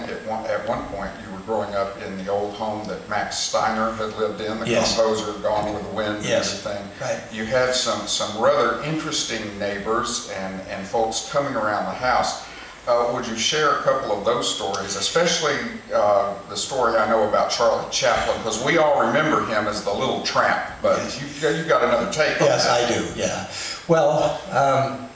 think at one point you were growing up in the old home that Max Steiner had lived in, the composer, Gone with the Wind and everything. Right. You had some rather interesting neighbors and folks coming around the house. Would you share a couple of those stories, especially the story I know about Charlie Chaplin, because we all remember him as the little tramp, but you've got another take on that. Yes, I do, yeah. Well,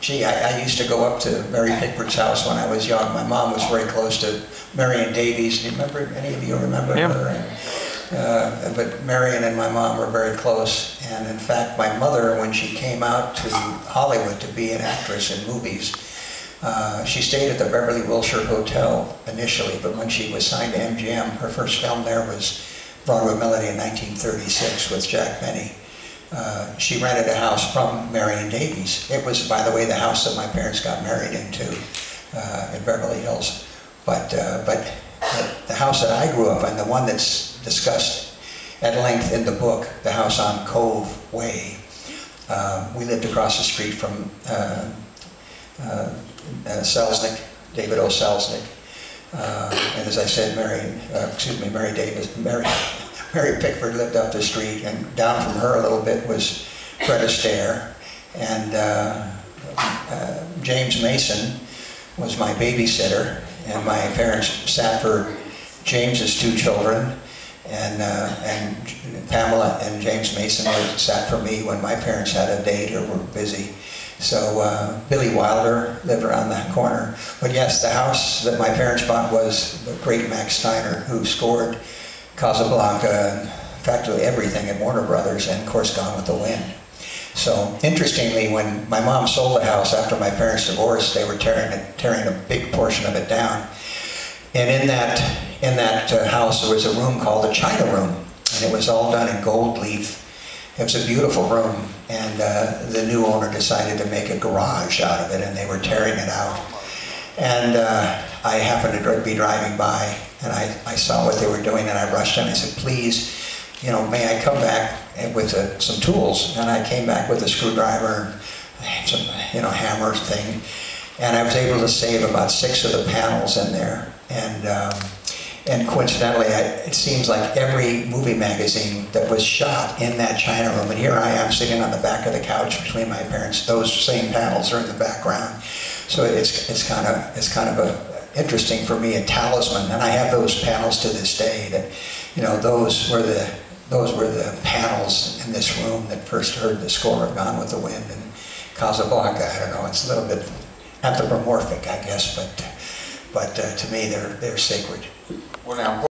gee, I used to go up to Mary Pickford's house when I was young. My mom was very close to Marion Davies. Do you remember, any of you remember her? But Marion and my mom were very close, and in fact, my mother, when she came out to Hollywood to be an actress in movies, she stayed at the Beverly Wilshire Hotel initially, but when she was signed to MGM, her first film there was Broadway Melody in 1936 with Jack Benny. She rented a house from Marion Davies. It was, by the way, the house that my parents got married into in Beverly Hills. But the house that I grew up in, the one that's discussed at length in the book, the house on Cove Way, we lived across the street from Selznick, David O. Selznick, and as I said, Mary Pickford lived up the street, and down from her a little bit was Fred Astaire, and James Mason was my babysitter, and my parents sat for James's two children, and Pamela and James Mason sat for me when my parents had a date or were busy. So Billy Wilder lived around that corner. But yes, the house that my parents bought was the great Max Steiner, who scored Casablanca, and practically everything at Warner Brothers, and of course Gone with the Wind. So interestingly, when my mom sold the house after my parents divorced, they were tearing a big portion of it down. And in that house there was a room called the China Room, and it was all done in gold leaf. It was a beautiful room, and the new owner decided to make a garage out of it, and they were tearing it out. And I happened to be driving by, and I saw what they were doing, and I rushed in. I said, please, you know, may I come back with some tools? And I came back with a screwdriver, some, you know, hammer thing, and I was able to save about 6 of the panels in there. And coincidentally, it seems like every movie magazine that was shot in that China Room, and here I am sitting on the back of the couch between my parents, those same panels are in the background. So it's kind of interesting for me, a talisman, and I have those panels to this day. That, you know, those were the panels in this room that first heard the score of Gone with the Wind and Casablanca. I don't know, it's a little bit anthropomorphic, I guess, but to me they're sacred. Well, now,